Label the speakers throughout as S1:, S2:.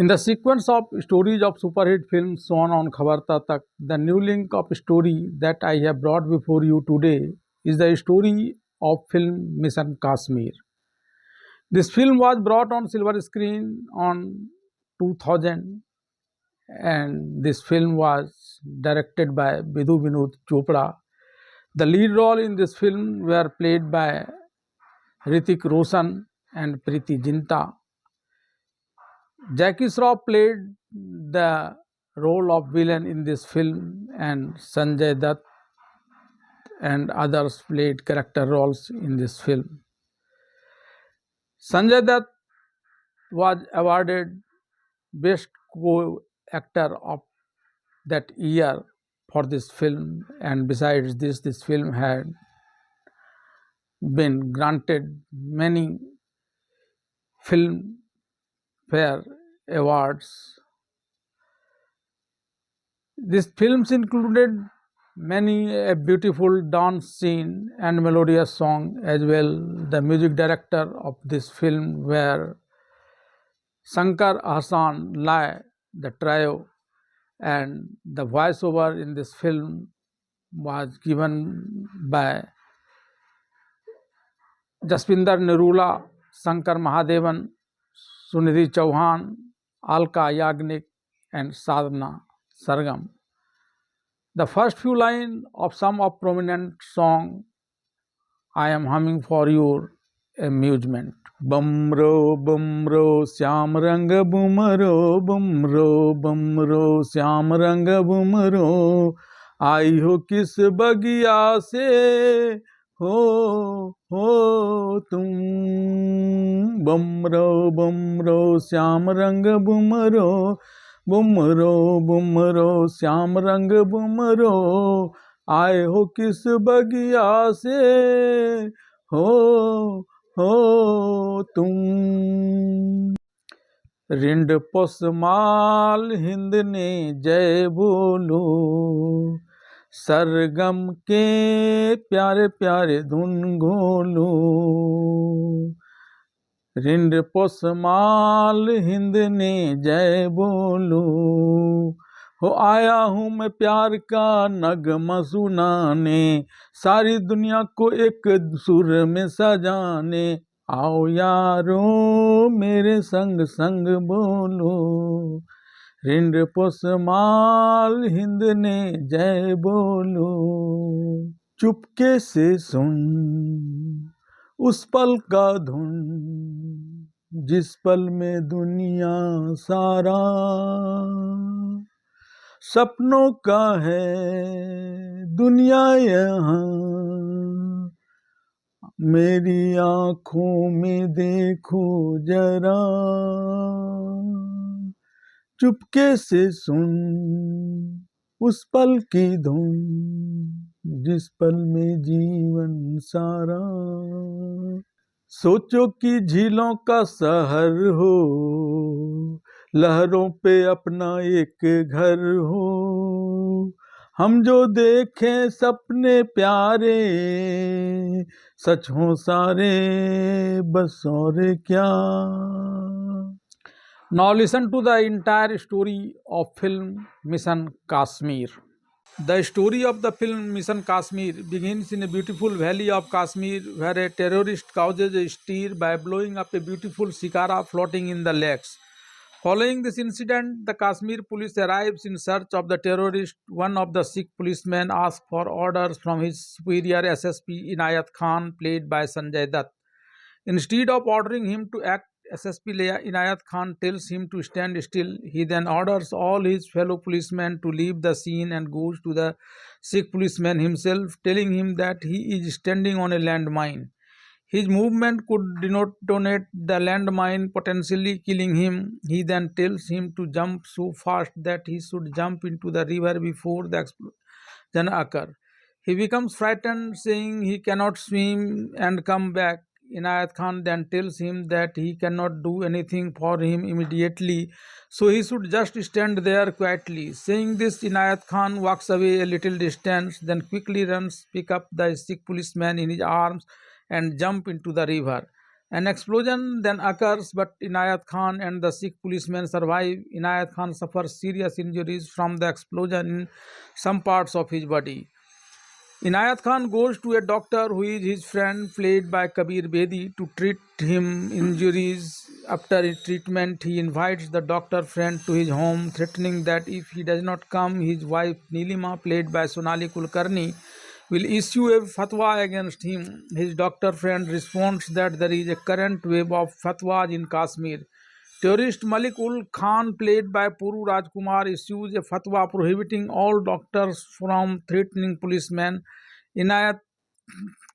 S1: In the sequence of stories of superhit films shown on Khabar Tak, the new link of story that I have brought before you today is the story of film Mission Kashmir. This film was brought on silver screen on 2000, and this film was directed by Vidhu Vinod Chopra. The lead role in this film were played by Hrithik Roshan and Preeti Zinta. Jackie Shroff played the role of villain in this film, and Sanjay Dutt and others played character roles in this film. Sanjay Dutt was awarded Best Co-Actor of that year for this film, and besides this film had been granted many Filmfare awards. These films included many a beautiful dance scene and melodious song as well. The music director of this film were Shankar Ahsan Lai, the trio, and the voiceover in this film was given by Jaspinder Nirula, Shankar Mahadevan, Sunidhi Chauhan, Alka Yagnik, and Sadhana Sargam. The first few lines of some of prominent song I am humming for your amusement. Bumro, bumro, Shyam रंग बुमरो, bumro, bumro, Shyam रंग बुमरो, आई हो किस बगिया से हो तुम, बमरो बमरो श्याम रंग बुमरो, बुमरो बुमरो श्याम रंग बुमरो, आए हो किस बगिया से हो तुम। रिंड पोसमाल हिंद ने जय बोलो, सरगम के प्यारे प्यारे धुन घोलो, रिंड पोसमाल हिंद ने जय बोलो, हो आया हूँ मैं प्यार का नगमा सुनाने, सारी दुनिया को एक सुर में सजाने, आओ यारो मेरे संग संग बोलो, रिंड पोसमाल हिंद ने जय बोलो। चुपके से सुन उस पल का धुन, जिस पल में दुनिया सारा सपनों का है दुनिया यहाँ, मेरी आँखों में देखो जरा, चुपके से सुन उस पल की धुन, जिस पल में जीवन सारा, सोचो कि झीलों का शहर हो, लहरों पे अपना एक घर हो, हम जो देखें सपने प्यारे, सच हो सारे बस और क्या। Now listen to the entire story of film Mission Kashmir. The story of the film Mission Kashmir begins in a beautiful valley of Kashmir where a terrorist causes a stir by blowing up a beautiful shikara floating in the lakes. Following this incident, the Kashmir police arrives in search of the terrorist. One of the Sikh policemen asks for orders from his superior SSP Inayat Khan, played by Sanjay Dutt. Instead of ordering him to act, SSP Inayat Khan tells him to stand still. He then orders all his fellow policemen to leave the scene and goes to the Sikh policeman himself, telling him that he is standing on a landmine. His movement could detonate the landmine, potentially killing him. He then tells him to jump so fast that he should jump into the river before the explosion occurs. He becomes frightened, saying he cannot swim and come back. Inayat Khan then tells him that he cannot do anything for him immediately, so he should just stand there quietly. Saying this, Inayat Khan walks away a little distance, then quickly runs, pick up the Sikh policeman in his arms, and jump into the river. An explosion then occurs, but Inayat Khan and the Sikh policemen survive. Inayat Khan suffers serious injuries from the explosion in some parts of his body. Inayat Khan goes to a doctor who is his friend, played by Kabir Bedi, to treat him injuries. After treatment, he invites the doctor friend to his home, threatening that if he does not come, his wife Nilima, played by Sonali Kulkarni, will issue a fatwa against him. His doctor friend responds that there is a current wave of fatwas in Kashmir. Terrorist Malik ul Khan, played by Puru Rajkumar, issues a fatwa prohibiting all doctors from threatening policemen. Inayat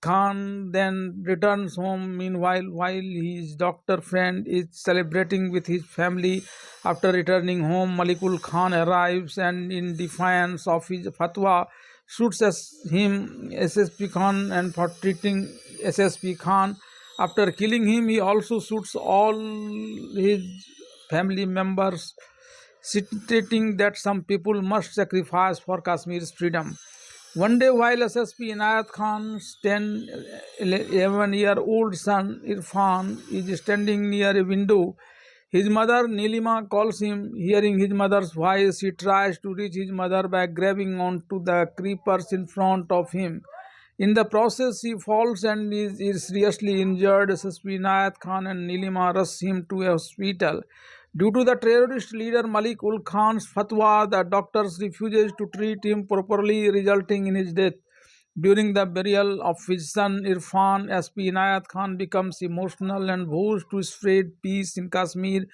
S1: Khan then returns home. Meanwhile, while his doctor friend is celebrating with his family after returning home, Malikul Khan arrives and, in defiance of his fatwa, shoots him, SSP Khan, and for treating SSP Khan. After killing him, he also shoots all his family members, stating that some people must sacrifice for Kashmir's freedom. One day, while SSP Inayat Khan's 11-year-old son Irfan is standing near a window, his mother Nilima calls him. Hearing his mother's voice, he tries to reach his mother by grabbing onto the creepers in front of him. In the process, he falls and is seriously injured. SSP Inayat Khan and Nilima rush him to a hospital. Due to the terrorist leader Malik ul Khan's fatwa, the doctors refuses to treat him properly, resulting in his death. During the burial of his son Irfan, SP Inayat Khan becomes emotional and vows to spread peace in Kashmir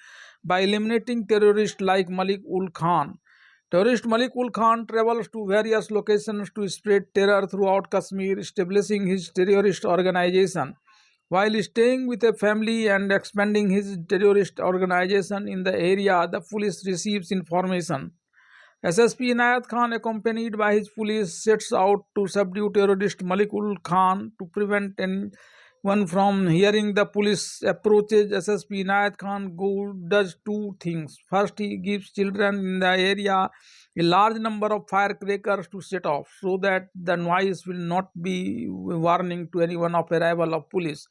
S1: by eliminating terrorists like Malik ul Khan. Terrorist Malik ul Khan travels to various locations to spread terror throughout Kashmir, establishing his terrorist organization. While staying with a family and expanding his terrorist organization in the area, the police receives information. SSP Inayat Khan, accompanied by his police, sets out to subdue terrorist Malik ul Khan. To prevent anyone from hearing the police approaches, SSP Inayat Khan does two things. First, he gives children in the area a large number of firecrackers to set off, so that the noise will not be warning to anyone of arrival of police.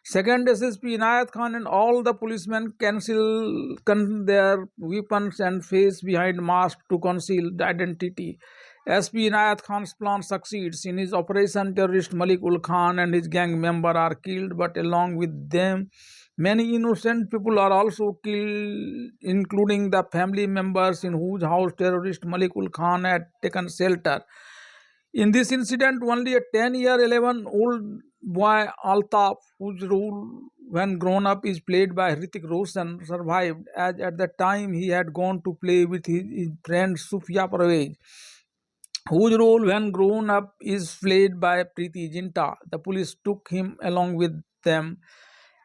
S1: Second, SSP Inayat Khan and all the policemen conceal their weapons and face behind masks to conceal the identity. SP Inayat Khan's plan succeeds. In his operation, terrorist Malik ul Khan and his gang member are killed, but along with them, many innocent people are also killed, including the family members in whose house terrorist Malik ul Khan had taken shelter. In this incident, only a 10-year-old boy Altaf, whose role when grown up is played by Hrithik Roshan, survived, as at the time he had gone to play with his friend Sufia Parvez, whose role when grown up is played by Preeti Zinta. The police took him along with them.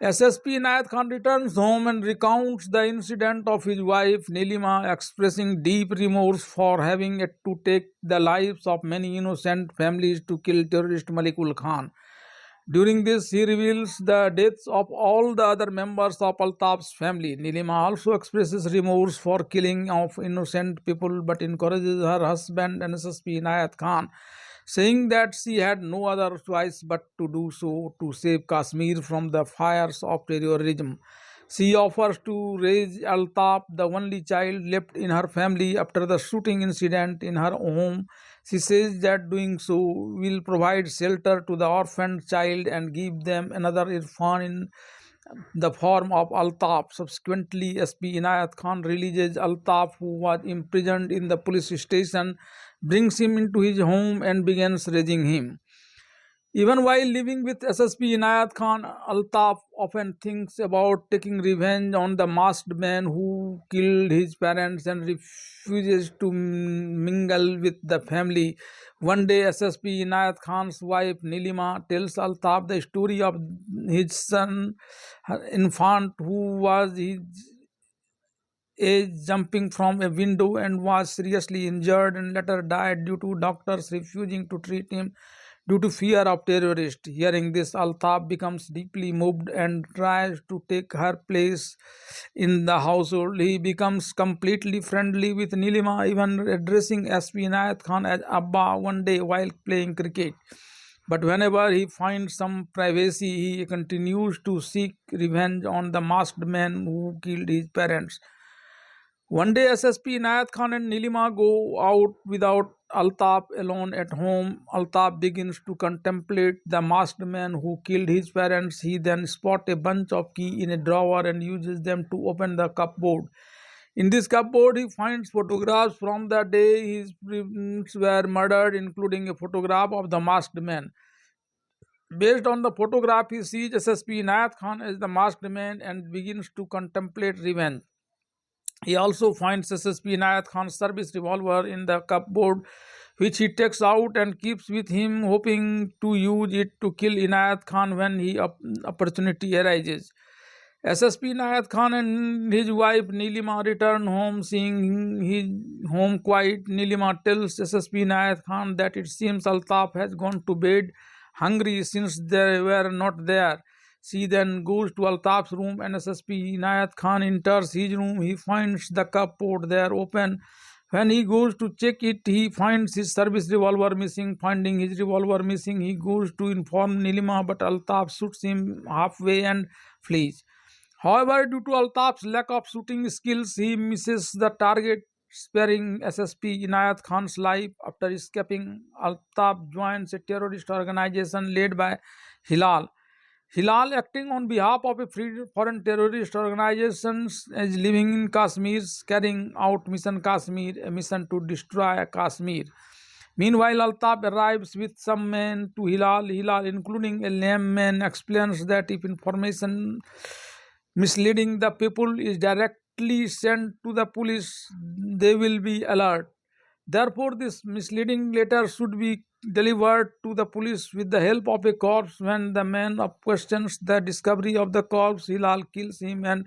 S1: SSP Inayat Khan returns home and recounts the incident of his wife Nilima, expressing deep remorse for having to take the lives of many innocent families to kill terrorist Malik ul Khan. During this, he reveals the deaths of all the other members of Altaf's family. Nilima also expresses remorse for killing of innocent people, but encourages her husband and SSP Inayat Khan, saying that she had no other choice but to do so to save Kashmir from the fires of terrorism. She offers to raise Altaf, the only child left in her family after the shooting incident in her home. She says that doing so will provide shelter to the orphaned child and give them another Irfan in the form of Altaf. Subsequently, SP Inayat Khan releases Altaf, who was imprisoned in the police station, brings him into his home and begins raising him. Even while living with SSP Inayat Khan, Altaf often thinks about taking revenge on the masked man who killed his parents and refuses to mingle with the family. One day, SSP Inayat Khan's wife Nilima tells Altaf the story of his son, her infant, who was his age, jumping from a window and was seriously injured and later died due to doctors refusing to treat him due to fear of terrorists. Hearing this, Altaf becomes deeply moved and tries to take her place in the household. He becomes completely friendly with Nilima, even addressing SP Inayat Khan as Abba one day while playing cricket. But whenever he finds some privacy, he continues to seek revenge on the masked man who killed his parents. One day, SSP Inayat Khan and Nilima go out without Altaf alone at home. Altaf begins to contemplate the masked man who killed his parents. He then spots a bunch of keys in a drawer and uses them to open the cupboard. In this cupboard, he finds photographs from the day his parents were murdered, including a photograph of the masked man. Based on the photograph, he sees SSP Inayat Khan as the masked man and begins to contemplate revenge. He also finds SSP Inayat Khan's service revolver in the cupboard, which he takes out and keeps with him, hoping to use it to kill Inayat Khan when the opportunity arises. SSP Inayat Khan and his wife Nilima return home. Seeing his home quiet, Nilima tells SSP Inayat Khan that it seems Altaf has gone to bed hungry since they were not there. She then goes to Altaf's room and SSP Inayat Khan enters his room. He finds the cupboard there open. When he goes to check it, he finds his service revolver missing. Finding his revolver missing, he goes to inform Nilima, but Altaf shoots him halfway and flees. However, due to Altaf's lack of shooting skills, he misses the target, sparing SSP Inayat Khan's life. After escaping, Altaf joins a terrorist organization led by Hilal. Hilal, acting on behalf of a foreign terrorist organization, is living in Kashmir, carrying out Mission Kashmir, a mission to destroy Kashmir. Meanwhile, Altaf arrives with some men to Hilal. Hilal, including a lame man, explains that if information misleading the people is directly sent to the police, they will be alert. Therefore, this misleading letter should be delivered to the police with the help of a corpse. When the man questions the discovery of the corpse, Hilal kills him and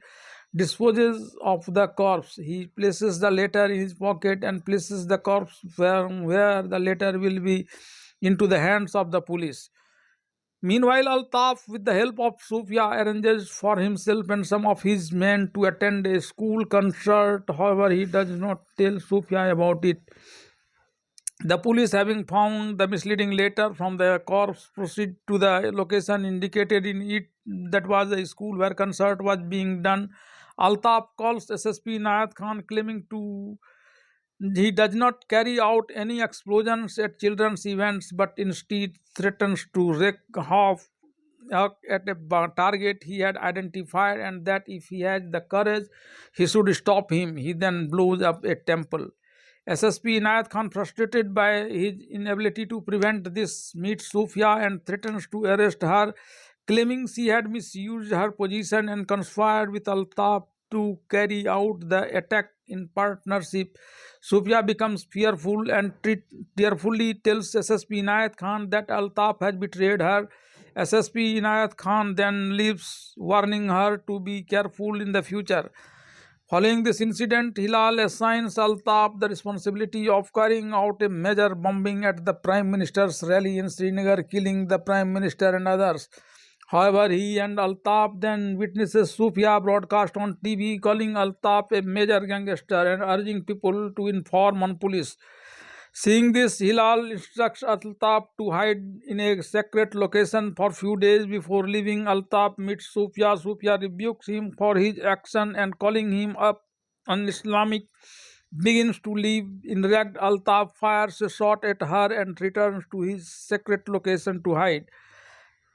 S1: disposes of the corpse. He places the letter in his pocket and places the corpse where the letter will be into the hands of the police. Meanwhile, Altaf, with the help of Sufia, arranges for himself and some of his men to attend a school concert. However, he does not tell Sufia about it. The police, having found the misleading letter from the corpse, proceed to the location indicated in it. That was a school where concert was being done. Altaf calls SSP Inayat Khan, claiming he does not carry out any explosions at children's events, but instead threatens to wreak havoc at a target he had identified, and that if he has the courage, he should stop him. He then blows up a temple. SSP Inayat Khan, frustrated by his inability to prevent this, meets Sufia and threatens to arrest her, claiming she had misused her position and conspired with Altaf to carry out the attack in partnership. Sufia becomes fearful and tearfully tells SSP Inayat Khan that Altaf has betrayed her. SSP Inayat Khan then leaves, warning her to be careful in the future. Following this incident, Hilal assigns Altaf the responsibility of carrying out a major bombing at the Prime Minister's rally in Srinagar, killing the Prime Minister and others. However, he and Altaf then witnesses Sufia broadcast on TV calling Altaf a major gangster and urging people to inform on police. Seeing this, Hilal instructs Altaf to hide in a secret location for few days before leaving. Altaf meets Sufia. Sufia rebukes him for his action and calling him up un-Islamic begins to leave. Enraged, Altaf fires a shot at her and returns to his secret location to hide.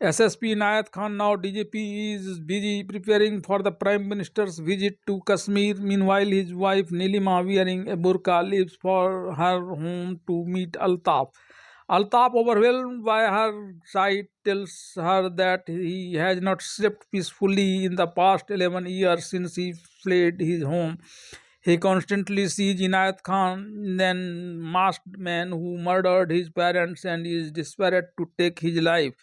S1: SSP Inayat Khan, now DGP, is busy preparing for the Prime Minister's visit to Kashmir. Meanwhile, his wife Nilima, wearing a burqa, leaves for her home to meet Altaf. Altaf, overwhelmed by her sight, tells her that he has not slept peacefully in the past 11 years since he fled his home. He constantly sees Inayat Khan, then masked man who murdered his parents, and is desperate to take his life.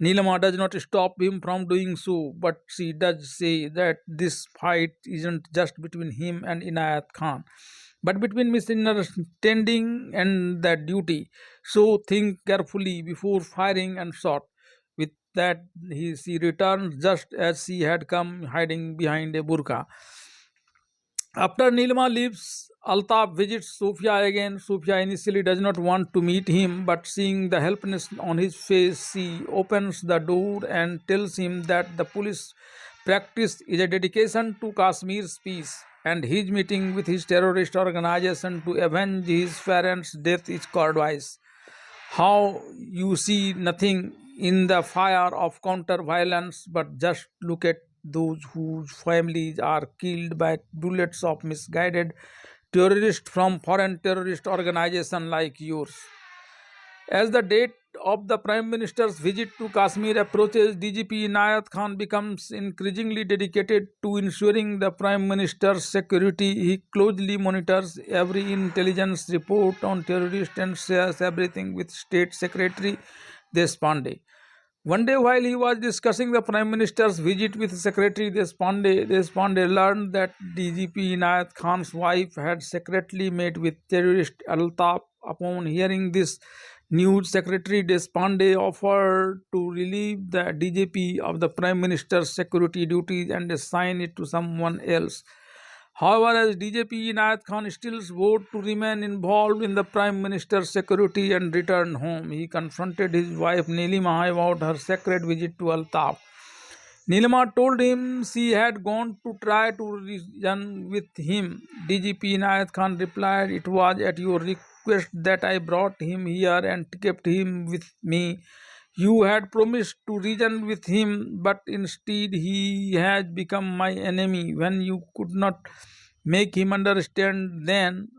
S1: Nilima does not stop him from doing so, but she does say that this fight isn't just between him and Inayat Khan, but between misunderstanding and the duty. So think carefully before firing and shot. With that, she returns just as she had come, hiding behind a burqa. After Nilima leaves, Altaf visits Sofia again. Sofia initially does not want to meet him, but seeing the helplessness on his face, she opens the door and tells him that the police practice is a dedication to Kashmir's peace, and his meeting with his terrorist organization to avenge his parents' death is cowardice. How you see nothing in the fire of counter violence, but just look at those whose families are killed by bullets of misguided terrorists from foreign terrorist organization like yours. As the date of the Prime Minister's visit to Kashmir approaches, DGP Inayat Khan becomes increasingly dedicated to ensuring the Prime Minister's security. He closely monitors every intelligence report on terrorists and shares everything with State Secretary Deshpande. One day, while he was discussing the Prime Minister's visit with Secretary Deshpande learned that DGP Inayat Khan's wife had secretly met with terrorist Altaf. Upon hearing this news, Secretary Deshpande offered to relieve the DGP of the Prime Minister's security duties and assign it to someone else. However, as DJP Inayat Khan still vowed to remain involved in the Prime Minister's security and returned home, he confronted his wife Nilima about her secret visit to Altaf. Nilima told him she had gone to try to reason with him. DGP Inayat Khan replied, "It was at your request that I brought him here and kept him with me. You had promised to reason with him, but instead he has become my enemy. When you could not make him understand then,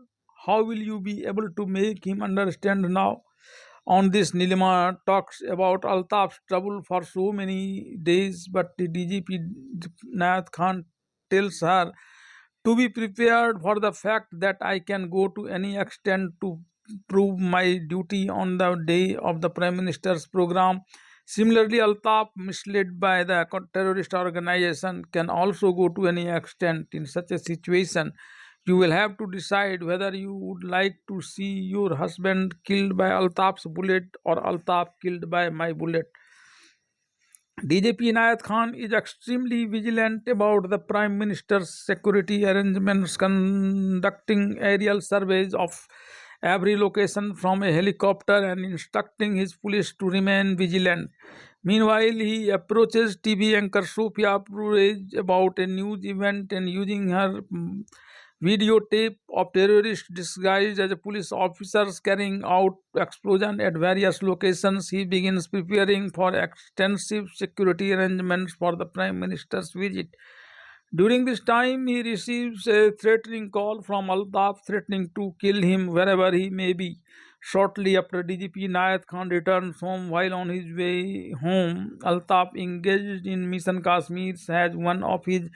S1: how will you be able to make him understand now?" On this, Nilima talks about Altaf's trouble for so many days, but the DGP Nayat Khan tells her to be prepared for the fact that I can go to any extent to prove my duty on the day of the Prime Minister's program. Similarly, Altaf, misled by the terrorist organization, can also go to any extent. In such a situation, you will have to decide whether you would like to see your husband killed by Altaf's bullet or Altaf killed by my bullet. DJP Inayat Khan is extremely vigilant about the Prime Minister's security arrangements, conducting aerial surveys of every location from a helicopter and instructing his police to remain vigilant. Meanwhile, he approaches TV anchor Sophia Prurej about a news event and using her videotape of terrorists disguised as police officers carrying out explosion at various locations. He begins preparing for extensive security arrangements for the Prime Minister's visit. During this time, he receives a threatening call from Altaf threatening to kill him wherever he may be. Shortly after DGP Nayat Khan returns home, while on his way home, Altaf, engaged in Mission Kashmir, has one of his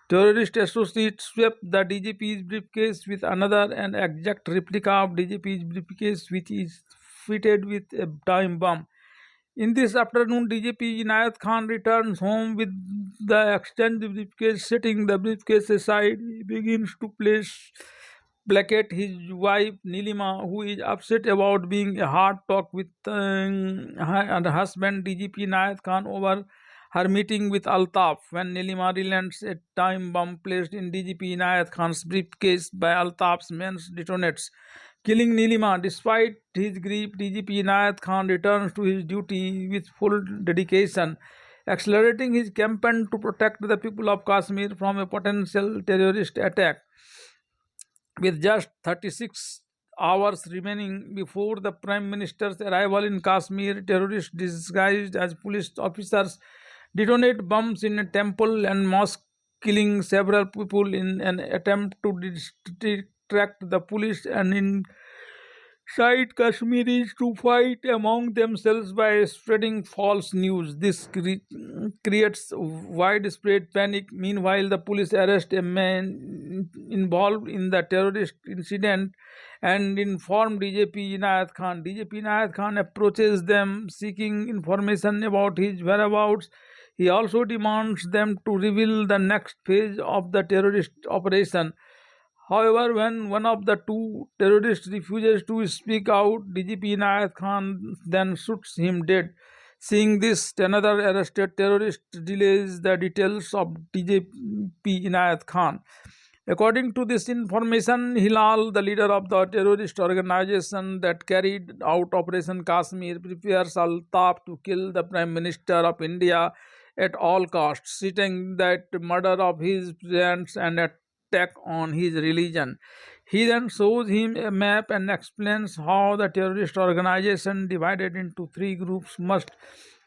S1: terrorist associates swept the DGP's briefcase with another an exact replica of DGP's briefcase, which is fitted with a time bomb. In this afternoon, DGP Inayat Khan returns home with the exchanged briefcase. Setting the briefcase aside, he begins to placate his wife Nilima, who is upset about being a hard talk with her husband DGP Inayat Khan over her meeting with Altaf. When Nilima relents, a time bomb placed in DGP Inayat Khan's briefcase by Altaf's men detonates, killing Nilima. Despite his grief, DGP Inayat Khan returns to his duty with full dedication, accelerating his campaign to protect the people of Kashmir from a potential terrorist attack. With just 36 hours remaining before the Prime Minister's arrival in Kashmir, terrorists disguised as police officers detonate bombs in a temple and mosque, killing several people in an attempt to distract the police and incite Kashmiris to fight among themselves by spreading false news. This creates widespread panic. Meanwhile, the police arrest a man involved in the terrorist incident and inform DJP Inayat Khan. DJP Inayat Khan approaches them seeking information about his whereabouts. He also demands them to reveal the next phase of the terrorist operation. However, when one of the two terrorists refuses to speak out, DGP Inayat Khan then shoots him dead. Seeing this, another arrested terrorist delays the details of DGP Inayat Khan. According to this information, Hilal, the leader of the terrorist organization that carried out Operation Kashmir, prepares Altaf to kill the Prime Minister of India at all costs, citing that murder of his parents and attack on his religion. He then shows him a map and explains how the terrorist organization, divided into three groups, must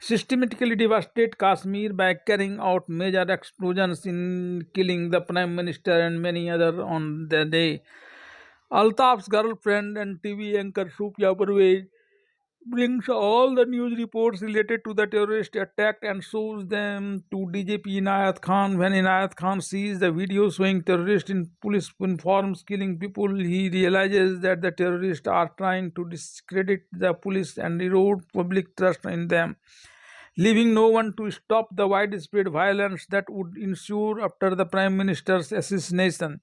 S1: systematically devastate Kashmir by carrying out major explosions in killing the Prime Minister and many others on the day. Altaf's girlfriend and TV anchor Sufia Parvez brings all the news reports related to the terrorist attack and shows them to DGP Inayat Khan. When Inayat Khan sees the video showing terrorists in police uniforms killing people, he realizes that the terrorists are trying to discredit the police and erode public trust in them, leaving no one to stop the widespread violence that would ensue after the Prime Minister's assassination.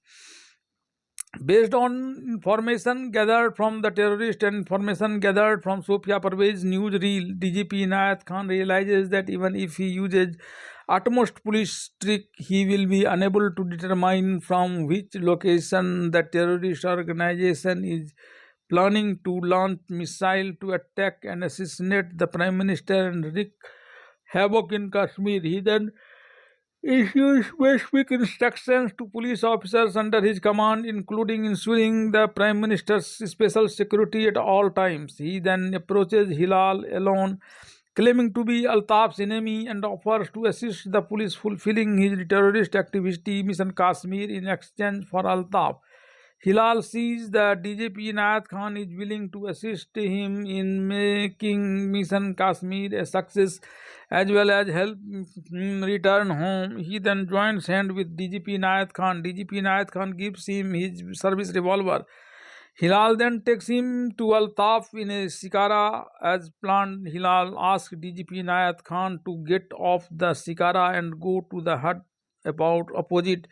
S1: Based on information gathered from the terrorist and information gathered from Sofia Parvez's newsreel, DGP Inayat Khan realizes that even if he uses utmost police trick, he will be unable to determine from which location the terrorist organization is planning to launch missile to attack and assassinate the Prime Minister and wreak havoc in Kashmir. He then issues specific instructions to police officers under his command, including ensuring the Prime Minister's special security at all times. He then approaches Hilal alone, claiming to be Altaf's enemy, and offers to assist the police fulfilling his terrorist activity mission Kashmir in exchange for Altaf. Hilal sees that DGP Inayat Khan is willing to assist him in making Mission Kashmir a success as well as help him return home. He then joins hand with DGP Inayat Khan. DGP Inayat Khan gives him his service revolver. Hilal then takes him to Altaf in a Shikara as planned. Hilal asks DGP Inayat Khan to get off the Shikara and go to the hut about opposite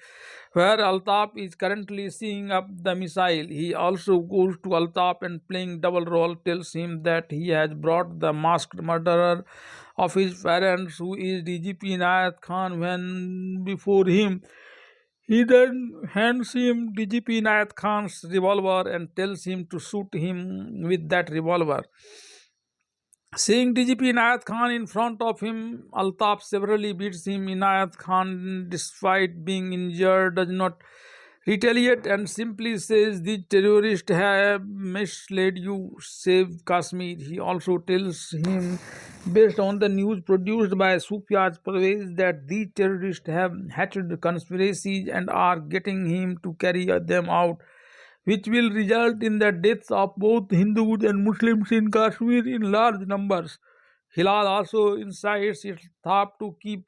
S1: where Altaf is currently seeing up the missile. He also goes to Altaf and, playing double role, tells him that he has brought the masked murderer of his parents, who is DGP Inayat Khan, when before him. He then hands him DGP Inayat Khan's revolver and tells him to shoot him with that revolver. Seeing DGP Inayat Khan in front of him, Altaf severely beats him. Inayat Khan, despite being injured, does not retaliate and simply says, "These terrorists have misled you, save Kashmir." He also tells him, based on the news produced by Sufia Parvez, that these terrorists have hatched conspiracies and are getting him to carry them out, which will result in the deaths of both Hindus and Muslims in Kashmir in large numbers. Hilal also incites its staff to keep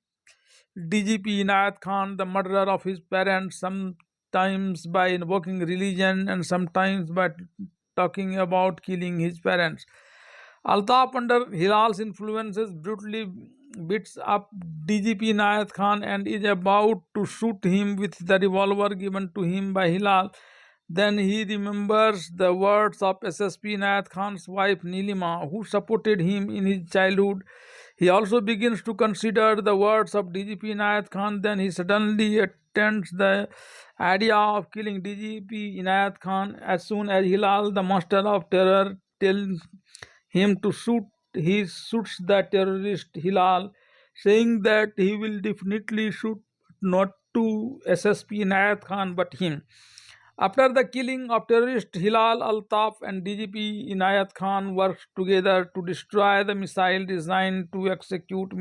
S1: DGP Inayat Khan, the murderer of his parents, sometimes by invoking religion and sometimes by talking about killing his parents. Altaf, under Hilal's influences, brutally beats up DGP Inayat Khan and is about to shoot him with the revolver given to him by Hilal. Then he remembers the words of SSP Inayat Khan's wife Nilima, who supported him in his childhood. He also begins to consider the words of DGP Inayat Khan. Then he suddenly attends the idea of killing DGP Inayat Khan as soon as Hilal, the master of terror, tells him to shoot. He shoots the terrorist Hilal, saying that he will definitely shoot not to SSP Inayat Khan but him. After the killing of terrorist Hilal, Altaf and DGP Inayat Khan work together to destroy the missile designed to execute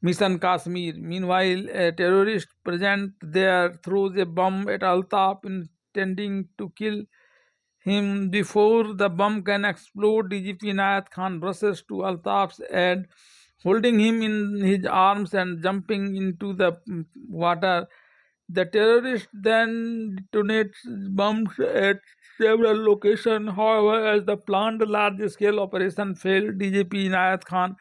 S1: Mission Kashmir. Meanwhile, a terrorist present there throws a bomb at Altaf, intending to kill him. Before the bomb can explode, DGP Inayat Khan rushes to Altaf's aid, holding him in his arms and jumping into the water. The terrorist then detonates bombs at several locations. However, as the planned large-scale operation failed, DGP Inayat Khan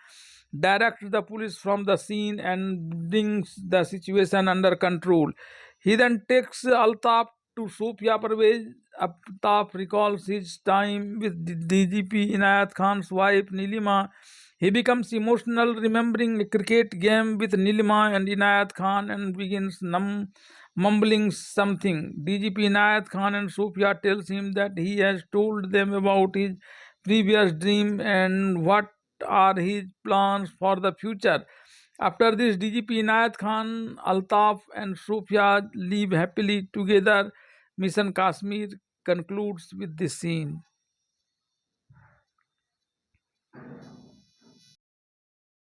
S1: directs the police from the scene and brings the situation under control. He then takes Altaf to Sofia Parvez. Altaf recalls his time with DGP Inayat Khan's wife Nilima. He becomes emotional, remembering a cricket game with Nilima and Inayat Khan, and begins mumbling something. DGP Inayat Khan and Sofia tells him that he has told them about his previous dream and what are his plans for the future. After this, DGP Inayat Khan, Altaf, and Sofia live happily together. Mission Kashmir concludes with this scene.